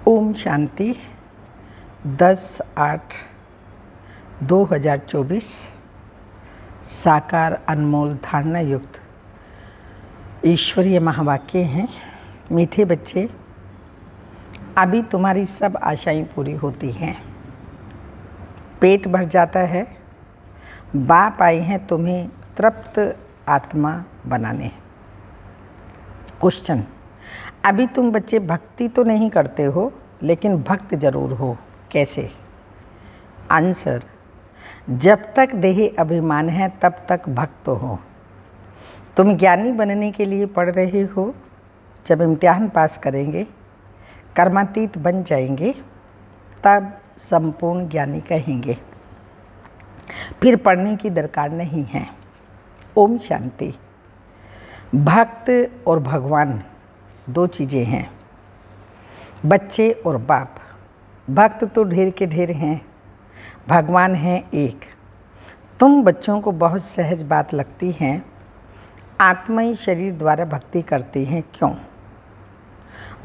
ओम शांति 10/8/2024 साकार अनमोल धारणा युक्त ईश्वरीय महावाक्य हैं। मीठे बच्चे, अभी तुम्हारी सब आशाएं पूरी होती हैं, पेट भर जाता है। बाप आए हैं तुम्हें तृप्त आत्मा बनाने। क्वेश्चन, अभी तुम बच्चे भक्ति तो नहीं करते हो, लेकिन भक्त जरूर हो। कैसे? आंसर, जब तक देह अभिमान है तब तक भक्त हो। तुम ज्ञानी बनने के लिए पढ़ रहे हो। जब इम्तिहान पास करेंगे, कर्मातीत बन जाएंगे, तब संपूर्ण ज्ञानी कहेंगे। फिर पढ़ने की दरकार नहीं है। ओम शांति। भक्त और भगवान दो चीज़ें हैं, बच्चे और बाप। भक्त तो ढेर के ढेर हैं, भगवान हैं एक। तुम बच्चों को बहुत सहज बात लगती है, आत्माई शरीर द्वारा भक्ति करते हैं। क्यों?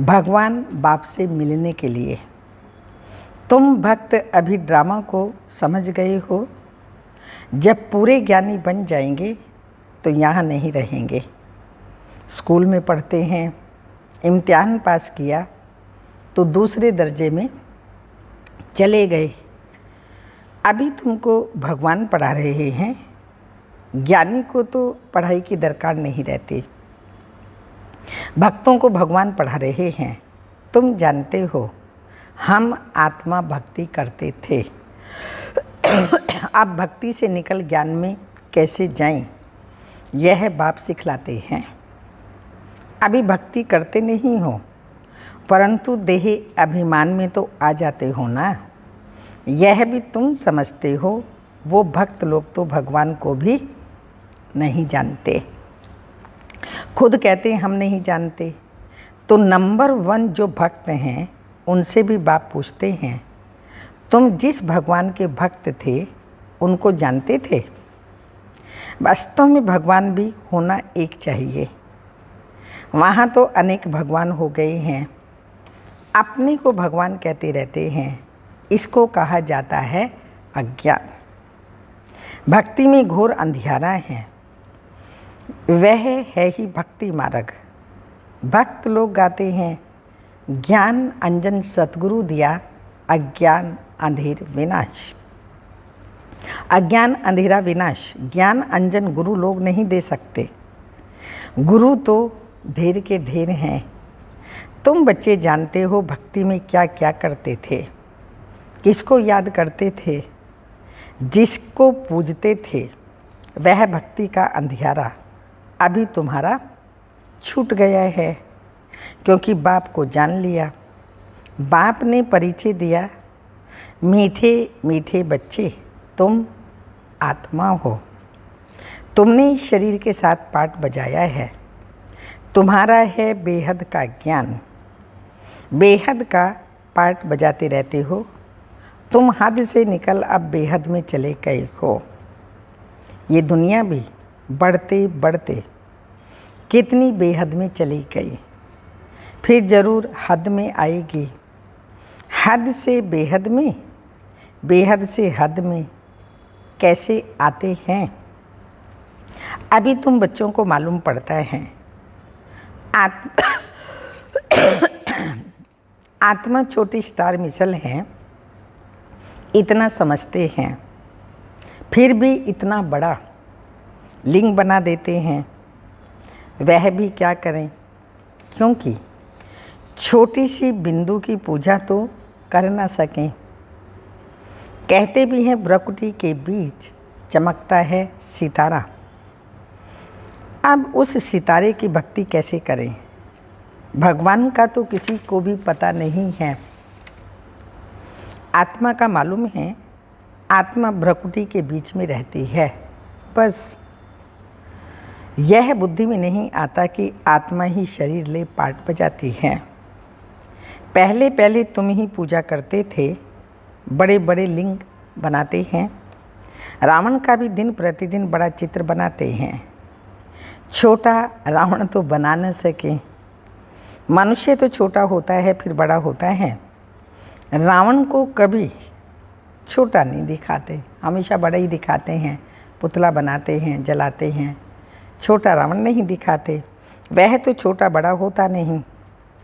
भगवान बाप से मिलने के लिए। तुम भक्त अभी ड्रामा को समझ गए हो। जब पूरे ज्ञानी बन जाएंगे तो यहाँ नहीं रहेंगे। स्कूल में पढ़ते हैं, इम्तिहान पास किया तो दूसरे दर्जे में चले गए। अभी तुमको भगवान पढ़ा रहे हैं, ज्ञानी को तो पढ़ाई की दरकार नहीं रहती। भक्तों को भगवान पढ़ा रहे हैं। तुम जानते हो हम आत्मा भक्ति करते थे। अब भक्ति से निकल ज्ञान में कैसे जाएं, यह बाप सिखलाते हैं। अभी भक्ति करते नहीं हो, परंतु देह अभिमान में तो आ जाते हो ना। यह भी तुम समझते हो। वो भक्त लोग तो भगवान को भी नहीं जानते, खुद कहते हम नहीं जानते। तो नंबर 1 जो भक्त हैं, उनसे भी बाप पूछते हैं, तुम जिस भगवान के भक्त थे उनको जानते थे? वास्तव में भगवान भी होना एक चाहिए। वहाँ तो अनेक भगवान हो गए हैं। अपने को भगवान कहते रहते हैं। इसको कहा जाता है अज्ञान। भक्ति में घोर अंधियारा है। वह है ही भक्ति मार्ग। भक्त लोग गाते हैं, ज्ञान अंजन सतगुरु दिया, अज्ञान अंधेर विनाश। अज्ञान अंधेरा विनाश ज्ञान अंजन गुरु लोग नहीं दे सकते। गुरु तो ढेर के ढेर हैं। तुम बच्चे जानते हो भक्ति में क्या क्या करते थे, किसको याद करते थे, जिसको पूजते थे। वह भक्ति का अंधियारा अभी तुम्हारा छूट गया है, क्योंकि बाप को जान लिया। बाप ने परिचय दिया, मीठे मीठे बच्चे तुम आत्मा हो। तुमने इस शरीर के साथ पाठ बजाया है। तुम्हारा है बेहद का ज्ञान। बेहद का पाठ बजाते रहते हो। तुम हद से निकल अब बेहद में चले गए हो। ये दुनिया भी बढ़ते बढ़ते कितनी बेहद में चली गई, फिर ज़रूर हद में आएगी। हद से बेहद में, बेहद से हद में कैसे आते हैं? अभी तुम बच्चों को मालूम पड़ता है आत्मा छोटी स्टार मिसल है, इतना समझते हैं, फिर भी इतना बड़ा लिंग बना देते हैं। वह भी क्या करें, क्योंकि छोटी सी बिंदु की पूजा तो कर ना सकें। कहते भी हैं प्रकृति के बीच चमकता है सितारा। अब उस सितारे की भक्ति कैसे करें? भगवान का तो किसी को भी पता नहीं है। आत्मा का मालूम है, आत्मा प्रकृति के बीच में रहती है। बस यह बुद्धि में नहीं आता कि आत्मा ही शरीर ले पाठ बजाती है। पहले पहले तुम ही पूजा करते थे, बड़े बड़े लिंग बनाते हैं। रावण का भी दिन प्रतिदिन बड़ा चित्र बनाते हैं। छोटा रावण तो बना न सके। मनुष्य तो छोटा होता है फिर बड़ा होता है। रावण को कभी छोटा नहीं दिखाते, हमेशा बड़ा ही दिखाते हैं, पुतला बनाते हैं, जलाते हैं। छोटा रावण नहीं दिखाते, वह तो छोटा बड़ा होता नहीं,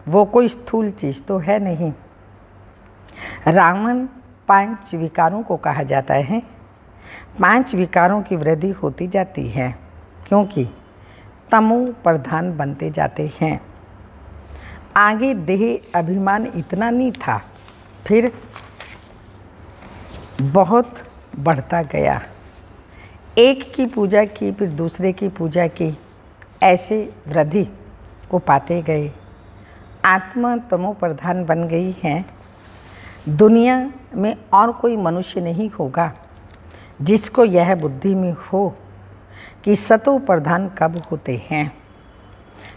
वो कोई स्थूल चीज़ तो है नहीं। रावण 5 विकारों को कहा जाता है। 5 विकारों की वृद्धि होती जाती है क्योंकि तमो प्रधान बनते जाते हैं। आगे देह अभिमान इतना नहीं था, फिर बहुत बढ़ता गया। एक की पूजा की, फिर दूसरे की पूजा की, ऐसे वृद्धि को पाते गए। आत्मा तमो प्रधान बन गई है। दुनिया में और कोई मनुष्य नहीं होगा जिसको यह बुद्धि में हो कि सतो प्रधान कब होते हैं,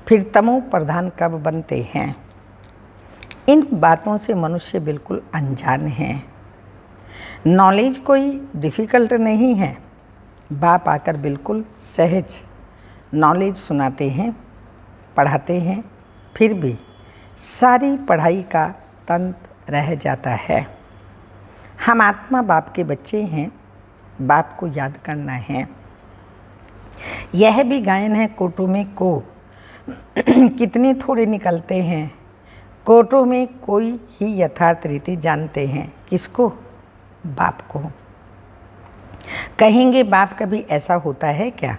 फिर तमो प्रधान कब बनते हैं। इन बातों से मनुष्य बिल्कुल अनजान है। नॉलेज कोई डिफ़िकल्ट नहीं है। बाप आकर बिल्कुल सहज नॉलेज सुनाते हैं, पढ़ाते हैं, फिर भी सारी पढ़ाई का तंत्र रह जाता है। हम आत्मा बाप के बच्चे हैं, बाप को याद करना है। यह भी गायन है, कोटों में को कितने थोड़े निकलते हैं, कोटों में कोई ही यथार्थ रीति जानते हैं। किसको? बाप को। कहेंगे बाप कभी ऐसा होता है क्या?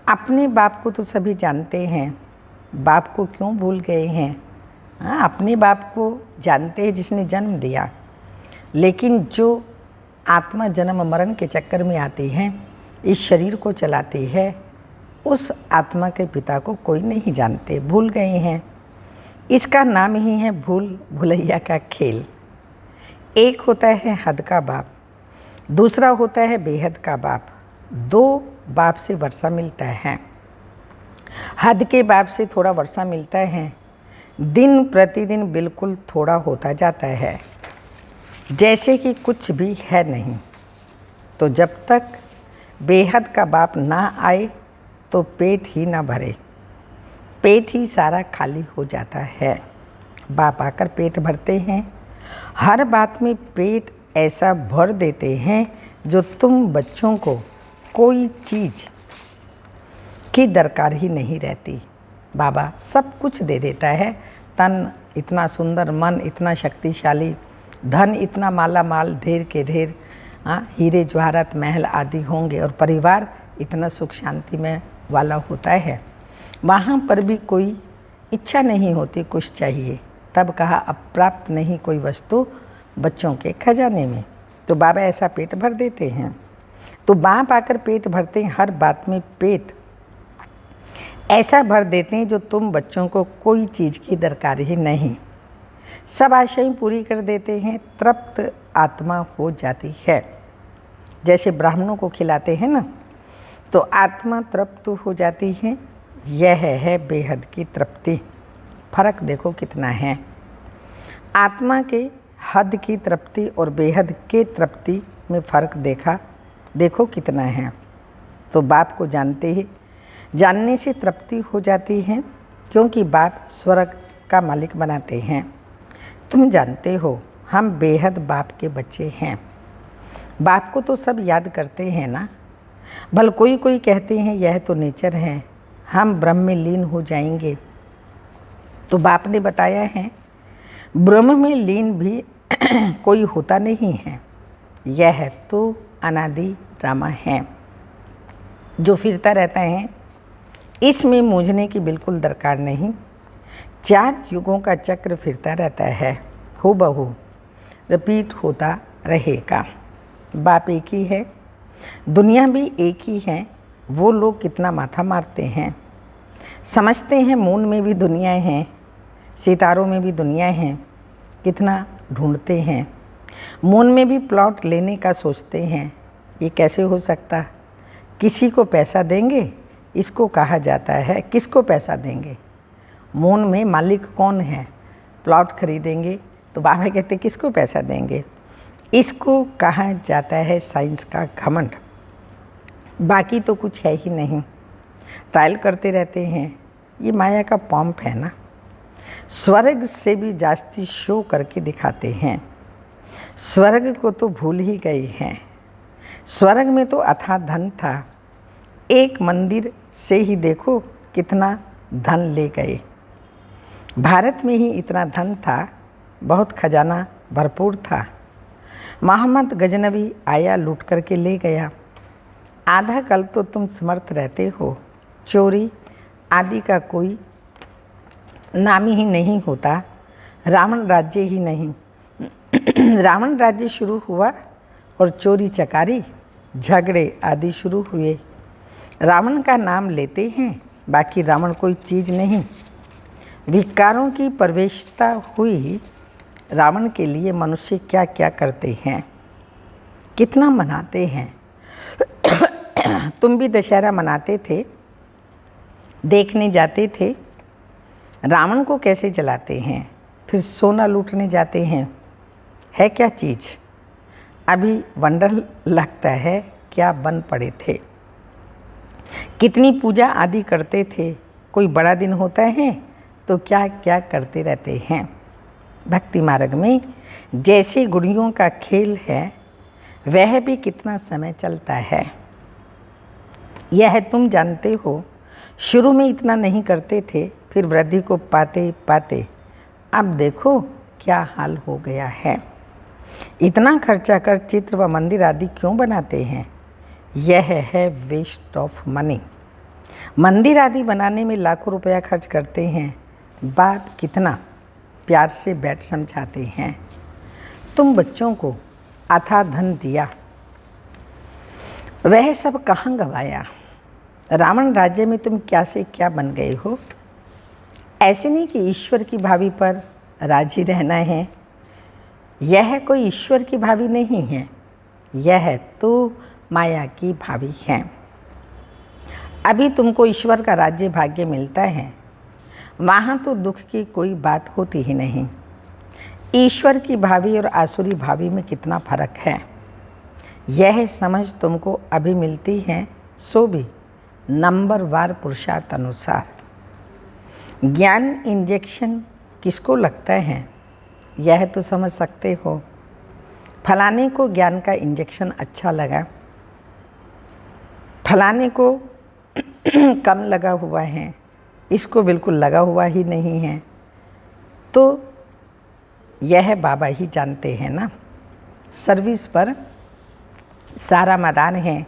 अपने बाप को तो सभी जानते हैं, बाप को क्यों भूल गए हैं? हाँ, अपने बाप को जानते हैं जिसने जन्म दिया, लेकिन जो आत्मा जन्म मरण के चक्कर में आती है, इस शरीर को चलाती है, उस आत्मा के पिता को कोई नहीं जानते, भूल गए हैं। इसका नाम ही है भूल भुलैया का खेल। एक होता है हद का बाप, दूसरा होता है बेहद का बाप। 2 बाप से वर्षा मिलता है। हद के बाप से थोड़ा वर्षा मिलता है, दिन प्रतिदिन बिल्कुल थोड़ा होता जाता है, जैसे कि कुछ भी है नहीं। तो जब तक बेहद का बाप ना आए तो पेट ही ना भरे, पेट ही सारा खाली हो जाता है। बाप आकर पेट भरते हैं, हर बात में पेट ऐसा भर देते हैं जो तुम बच्चों को कोई चीज़ की दरकार ही नहीं रहती। बाबा सब कुछ दे देता है, तन इतना सुंदर, मन इतना शक्तिशाली, धन इतना माला माल, ढेर के ढेर, हीरे जवाहरात महल आदि होंगे, और परिवार इतना सुख शांति में वाला होता है। वहाँ पर भी कोई इच्छा नहीं होती कुछ चाहिए। तब कहा अप्राप्त नहीं कोई वस्तु बच्चों के खजाने में। तो बाबा ऐसा पेट भर देते हैं। तो बाप आकर पेट भरते हैं, हर बात में पेट ऐसा भर देते हैं जो तुम बच्चों को कोई चीज़ की दरकार ही नहीं। सब आशाएं पूरी कर देते हैं, तृप्त आत्मा हो जाती है। जैसे ब्राह्मणों को खिलाते हैं ना, तो आत्मा तृप्त हो जाती है। यह है बेहद की तृप्ति। फर्क देखो कितना है। आत्मा के हद की तृप्ति और बेहद के तृप्ति में फ़र्क देखो कितना है। तो बाप को जानते ही जानने से तृप्ति हो जाती है, क्योंकि बाप स्वर्ग का मालिक बनाते हैं। तुम जानते हो हम बेहद बाप के बच्चे हैं। बाप को तो सब याद करते हैं ना। भल कोई कहते हैं यह तो नेचर है, हम ब्रह्म में लीन हो जाएंगे। तो बाप ने बताया है ब्रह्म में लीन भी कोई होता नहीं है, यह तो अनादि ड्रामा है जो फिरता रहता है। इसमें मूझने की बिल्कुल दरकार नहीं। 4 युगों का चक्र फिरता रहता है, हूबहू रिपीट होता रहेगा। बाप एक ही है, दुनिया भी एक ही है। वो लोग कितना माथा मारते हैं, समझते हैं मून में भी दुनिया है, सितारों में भी दुनिया है, कितना ढूंढते हैं। मून में भी प्लॉट लेने का सोचते हैं, ये कैसे हो सकता? किसी को पैसा देंगे, इसको कहा जाता है किसको पैसा देंगे? मून में मालिक कौन है? प्लॉट खरीदेंगे तो बाबा कहते किसको पैसा देंगे? इसको कहा जाता है साइंस का घमंड। बाकी तो कुछ है ही नहीं, ट्रायल करते रहते हैं। ये माया का पंप है ना, स्वर्ग से भी जास्ती शो करके दिखाते हैं। स्वर्ग को तो भूल ही गए हैं। स्वर्ग में तो अथाह धन था, एक मंदिर से ही देखो कितना धन ले गए। भारत में ही इतना धन था, बहुत खजाना भरपूर था। मोहम्मद गजनवी आया लूट करके ले गया। आधा कल्प तो तुम समर्थ रहते हो, चोरी आदि का कोई नाम ही नहीं होता। रावण राज्य ही नहीं रावण राज्य शुरू हुआ और चोरी चकारी झगड़े आदि शुरू हुए। रावण का नाम लेते हैं, बाकी रावण कोई चीज़ नहीं। विकारों की प्रवेशता हुई। रावण के लिए मनुष्य क्या क्या करते हैं, कितना मनाते हैं। तुम भी दशहरा मनाते थे, देखने जाते थे। रावण को कैसे जलाते हैं, फिर सोना लूटने जाते हैं। है क्या चीज़? अभी वंडर लगता है क्या बन पड़े थे। कितनी पूजा आदि करते थे। कोई बड़ा दिन होता है तो क्या क्या करते रहते हैं। भक्ति मार्ग में जैसे गुड़ियों का खेल है, वह भी कितना समय चलता है, यह तुम जानते हो। शुरू में इतना नहीं करते थे, फिर वृद्धि को पाते पाते अब देखो क्या हाल हो गया है। इतना खर्चा कर चित्र व मंदिर आदि क्यों बनाते हैं? यह है वेस्ट ऑफ मनी। मंदिर आदि बनाने में लाखों रुपया खर्च करते हैं। बाप कितना प्यार से बैठ समझाते हैं। तुम बच्चों को अथाह धन दिया, वह सब कहाँ गवाया? रावण राज्य में तुम क्या से क्या बन गए हो। ऐसे नहीं कि ईश्वर की भावी पर राजी रहना है। यह कोई ईश्वर की भावी नहीं है, यह तो माया की भावी है। अभी तुमको ईश्वर का राज्य भाग्य मिलता है, वहाँ तो दुख की कोई बात होती ही नहीं। ईश्वर की भावी और आसुरी भावी में कितना फर्क है, यह समझ तुमको अभी मिलती है, सो भी नंबरवार पुरुषार्थ अनुसार। ज्ञान इंजेक्शन किसको लगता है, यह तो समझ सकते हो। फलाने को ज्ञान का इंजेक्शन अच्छा लगा, फलाने को कम लगा हुआ है, इसको बिल्कुल लगा हुआ ही नहीं है, तो यह बाबा ही जानते हैं ना। सर्विस पर सारा मैदान है,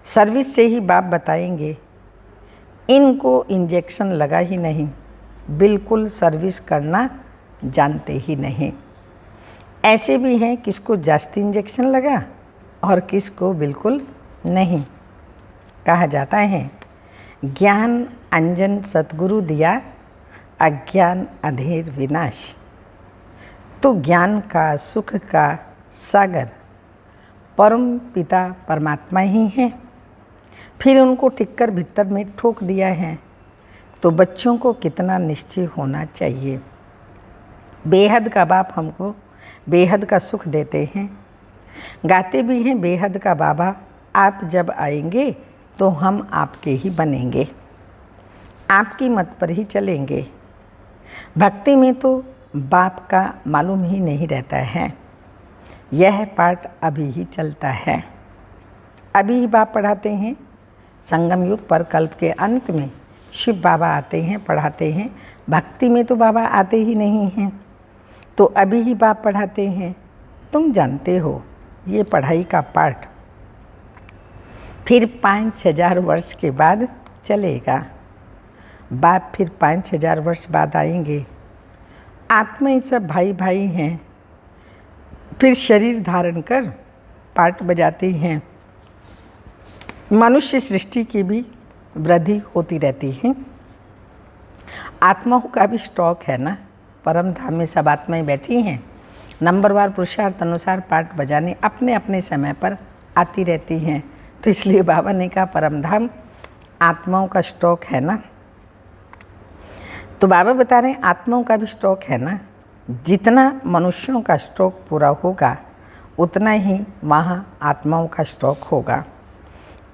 सर्विस से ही बाप बताएंगे। इनको इंजेक्शन लगा ही नहीं, बिल्कुल सर्विस करना जानते ही नहीं। ऐसे भी हैं किसको जास्ती इंजेक्शन लगा और किसको बिल्कुल नहीं। कहा जाता है ज्ञान अंजन सतगुरु दिया, अज्ञान अधेर विनाश। तो ज्ञान का सुख का सागर परम पिता परमात्मा ही हैं। फिर उनको टिक्कर भीतर में ठोक दिया है, तो बच्चों को कितना निश्चय होना चाहिए। बेहद का बाप हमको बेहद का सुख देते हैं। गाते भी हैं बेहद का बाबा, आप जब आएंगे तो हम आपके ही बनेंगे, आपकी मत पर ही चलेंगे। भक्ति में तो बाप का मालूम ही नहीं रहता है। यह पाठ अभी ही चलता है, अभी ही बाप पढ़ाते हैं। संगम युग पर कल्प के अंत में शिव बाबा आते हैं, पढ़ाते हैं। भक्ति में तो बाबा आते ही नहीं हैं, तो अभी ही बाप पढ़ाते हैं। तुम जानते हो ये पढ़ाई का पाठ फिर 5,000 वर्ष के बाद चलेगा। बाप फिर 5,000 वर्ष बाद आएंगे। आत्मा ही सब भाई भाई हैं, फिर शरीर धारण कर पाठ बजाते हैं। मनुष्य सृष्टि की भी वृद्धि होती रहती है। आत्माओं का भी स्टॉक है ना, परम धाम में सब आत्माएं बैठी हैं। नंबरवार पुरुषार्थ अनुसार पाठ बजाने अपने अपने समय पर आती रहती हैं। तो इसलिए बाबा ने कहा परम धाम आत्माओं का स्टॉक है ना। तो बाबा बता रहे हैं आत्माओं का भी स्टॉक है ना। जितना मनुष्यों का स्टॉक पूरा होगा, उतना ही वहाँ आत्माओं का स्टॉक होगा।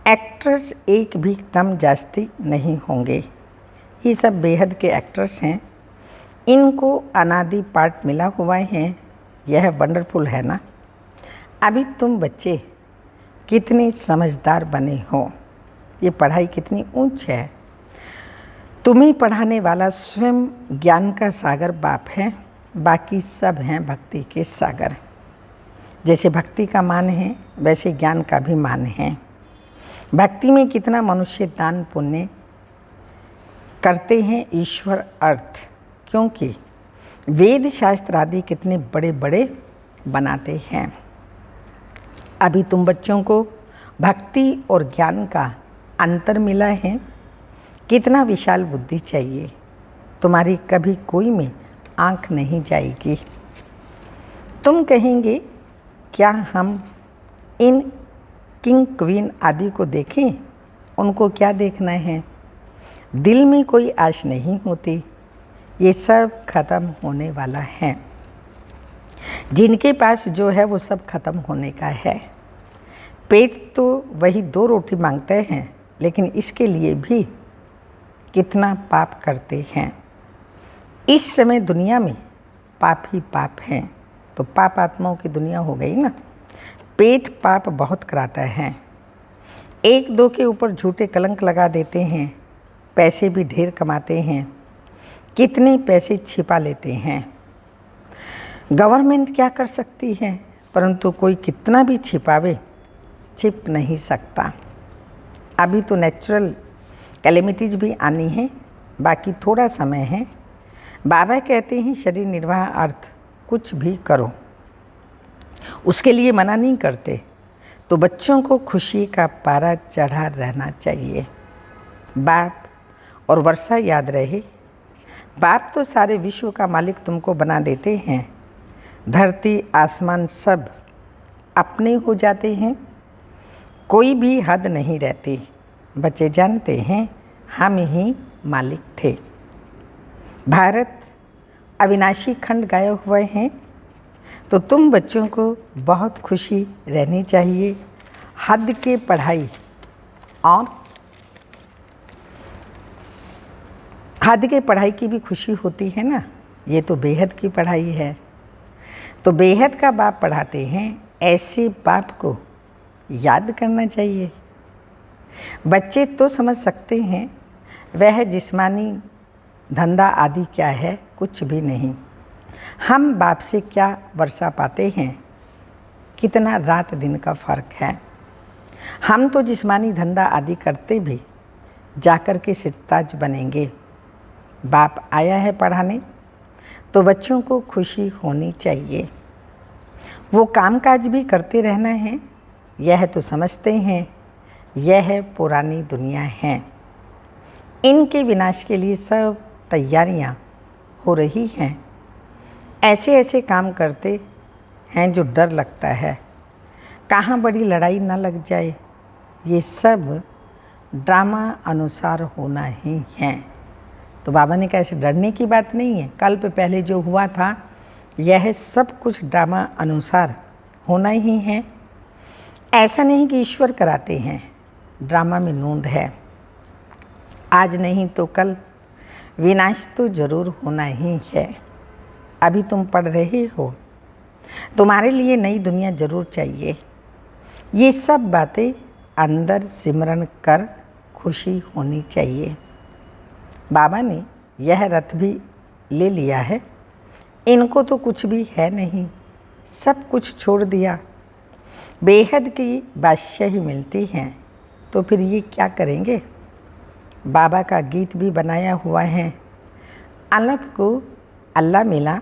एक्टर्स एक भी कम जास्ती नहीं होंगे। ये सब बेहद के एक्टर्स हैं। इनको अनादि पाठ मिला हुआ है। यह वंडरफुल है ना। अभी तुम बच्चे कितने समझदार बने हो, ये पढ़ाई कितनी ऊंच है। तुम्हें पढ़ाने वाला स्वयं ज्ञान का सागर बाप है, बाकी सब हैं भक्ति के सागर। जैसे भक्ति का मान है वैसे ज्ञान का भी मान है। भक्ति में कितना मनुष्य दान पुण्य करते हैं ईश्वर अर्थ, क्योंकि वेद शास्त्र आदि कितने बड़े बड़े बनाते हैं। अभी तुम बच्चों को भक्ति और ज्ञान का अंतर मिला है। कितना विशाल बुद्धि चाहिए, तुम्हारी कभी कोई में आंख नहीं जाएगी। तुम कहेंगे क्या हम इन किंग क्वीन आदि को देखें, उनको क्या देखना है, दिल में कोई आश नहीं होती, ये सब खत्म होने वाला है। जिनके पास जो है वो सब खत्म होने का है। पेट तो वही 2 रोटी मांगते हैं, लेकिन इसके लिए भी कितना पाप करते हैं। इस समय दुनिया में पाप ही पाप हैं, तो पाप आत्माओं की दुनिया हो गई ना। पेट पाप बहुत कराता है। 1-2 के ऊपर झूठे कलंक लगा देते हैं, पैसे भी ढेर कमाते हैं, कितने पैसे छिपा लेते हैं। गवर्नमेंट क्या कर सकती है, परंतु कोई कितना भी छिपावे छिप नहीं सकता। अभी तो नेचुरल कैलेमिटीज भी आनी है, बाकी थोड़ा समय है। बाबा कहते हैं शरीर निर्वाह अर्थ कुछ भी करो, उसके लिए मना नहीं करते। तो बच्चों को खुशी का पारा चढ़ा रहना चाहिए। बाप और वर्षा याद रहे, बाप तो सारे विश्व का मालिक तुमको बना देते हैं। धरती आसमान सब अपने हो जाते हैं, कोई भी हद नहीं रहती। बच्चे जानते हैं हम ही मालिक थे। भारत अविनाशी खंड गए हुए हैं, तो तुम बच्चों को बहुत खुशी रहनी चाहिए। हद के पढ़ाई और हद के पढ़ाई की भी खुशी होती है ना, ये तो बेहद की पढ़ाई है। तो बेहद का बाप पढ़ाते हैं, ऐसे बाप को याद करना चाहिए। बच्चे तो समझ सकते हैं वह जिस्मानी धंधा आदि क्या है, कुछ भी नहीं। हम बाप से क्या वर्षा पाते हैं, कितना रात दिन का फ़र्क है। हम तो जिस्मानी धंधा आदि करते भी जाकर के सिरताज बनेंगे। बाप आया है पढ़ाने, तो बच्चों को खुशी होनी चाहिए। वो कामकाज भी करते रहना है, यह तो समझते हैं यह पुरानी दुनिया है। इनके विनाश के लिए सब तैयारियां हो रही हैं। ऐसे ऐसे काम करते हैं जो डर लगता है, कहाँ बड़ी लड़ाई ना लग जाए। ये सब ड्रामा अनुसार होना ही है। तो बाबा ने कहा ऐसे डरने की बात नहीं है। कल्प पहले जो हुआ था यह सब कुछ ड्रामा अनुसार होना ही है। ऐसा नहीं कि ईश्वर कराते हैं, ड्रामा में नूंद है। आज नहीं तो कल विनाश तो जरूर होना ही है। अभी तुम पढ़ रहे हो, तुम्हारे लिए नई दुनिया जरूर चाहिए। ये सब बातें अंदर सिमरन कर खुशी होनी चाहिए। बाबा ने यह रथ भी ले लिया है, इनको तो कुछ भी है नहीं, सब कुछ छोड़ दिया। बेहद की बादशाही मिलती हैं, तो फिर ये क्या करेंगे। बाबा का गीत भी बनाया हुआ है, अलब को अल्लाह मिला,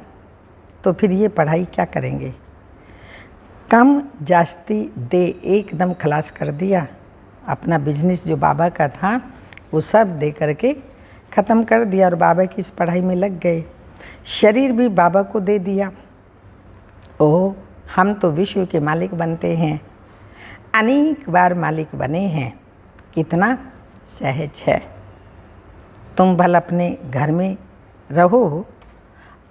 तो फिर ये पढ़ाई क्या करेंगे। कम जास्ती दे एकदम खलास कर दिया। अपना बिजनेस जो बाबा का था वो सब दे करके ख़त्म कर दिया और बाबा की इस पढ़ाई में लग गए। शरीर भी बाबा को दे दिया। ओह, हम तो विश्व के मालिक बनते हैं, अनेक बार मालिक बने हैं, कितना सहज है। तुम भल अपने घर में रहो,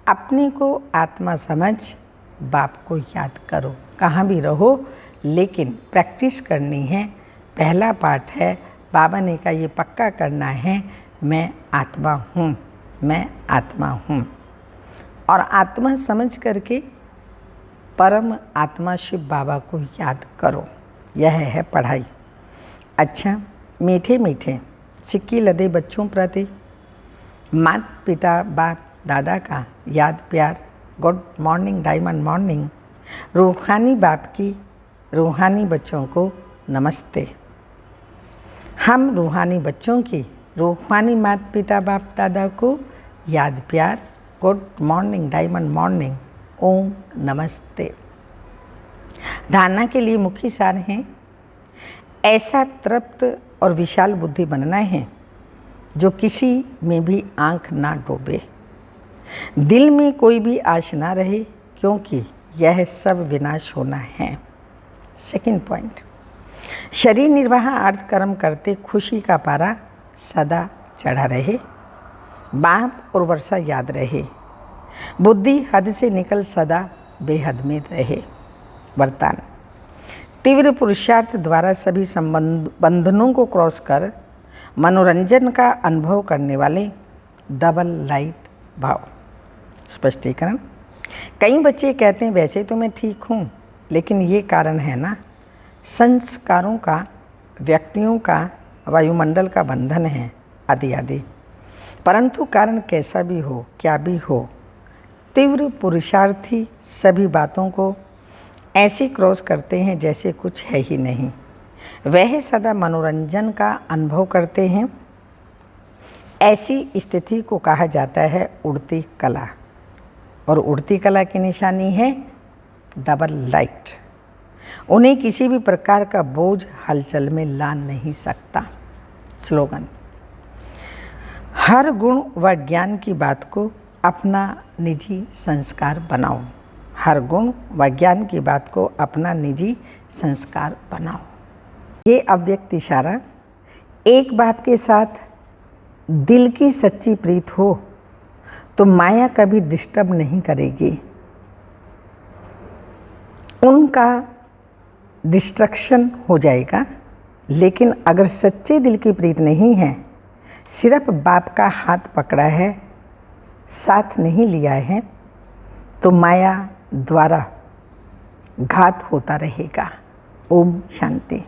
अपने को आत्मा समझ बाप को याद करो। कहाँ भी रहो, लेकिन प्रैक्टिस करनी है। पहला पाठ है, बाबा ने कहा ये पक्का करना है, मैं आत्मा हूँ, मैं आत्मा हूँ। और आत्मा समझ करके परम आत्मा शिव बाबा को याद करो। यह है पढ़ाई। अच्छा, मीठे मीठे सिक्के लदे बच्चों प्रति माता पिता बाप दादा का याद प्यार। Good morning diamond morning. रूहानी बाप की रूहानी बच्चों को नमस्ते। हम रूहानी बच्चों की रूहानी माता पिता बाप दादा को याद प्यार। Good morning diamond morning. ओम नमस्ते। धारणा के लिए मुख्य सार हैं, ऐसा तृप्त और विशाल बुद्धि बनना है जो किसी में भी आंख ना डूबे, दिल में कोई भी आश ना रहे, क्योंकि यह सब विनाश होना है। सेकंड पॉइंट, शरीर निर्वाह अर्थ कर्म करते खुशी का पारा सदा चढ़ा रहे, बाप और वर्षा याद रहे, बुद्धि हद से निकल सदा बेहद में रहे। वरदान, तीव्र पुरुषार्थ द्वारा सभी बंधनों को क्रॉस कर मनोरंजन का अनुभव करने वाले डबल लाइट भाव। स्पष्टीकरण, कई बच्चे कहते हैं वैसे तो मैं ठीक हूँ, लेकिन ये कारण है ना, संस्कारों का, व्यक्तियों का, वायुमंडल का बंधन है आदि आदि। परंतु कारण कैसा भी हो, क्या भी हो, तीव्र पुरुषार्थी सभी बातों को ऐसे क्रॉस करते हैं जैसे कुछ है ही नहीं। वह सदा मनोरंजन का अनुभव करते हैं। ऐसी स्थिति को कहा जाता है उड़ती कला, और उड़ती कला की निशानी है डबल लाइट। उन्हें किसी भी प्रकार का बोझ हलचल में ला नहीं सकता। स्लोगन, हर गुण व ज्ञान की बात को अपना निजी संस्कार बनाओ। हर गुण व ज्ञान की बात को अपना निजी संस्कार बनाओ। ये अव्यक्त इशारा एक बाप के साथ दिल की सच्ची प्रीत हो तो माया कभी डिस्टर्ब नहीं करेगी, उनका डिस्ट्रक्शन हो जाएगा। लेकिन अगर सच्चे दिल की प्रीत नहीं है, सिर्फ बाप का हाथ पकड़ा है, साथ नहीं लिया है, तो माया द्वारा घात होता रहेगा। ओम शांति।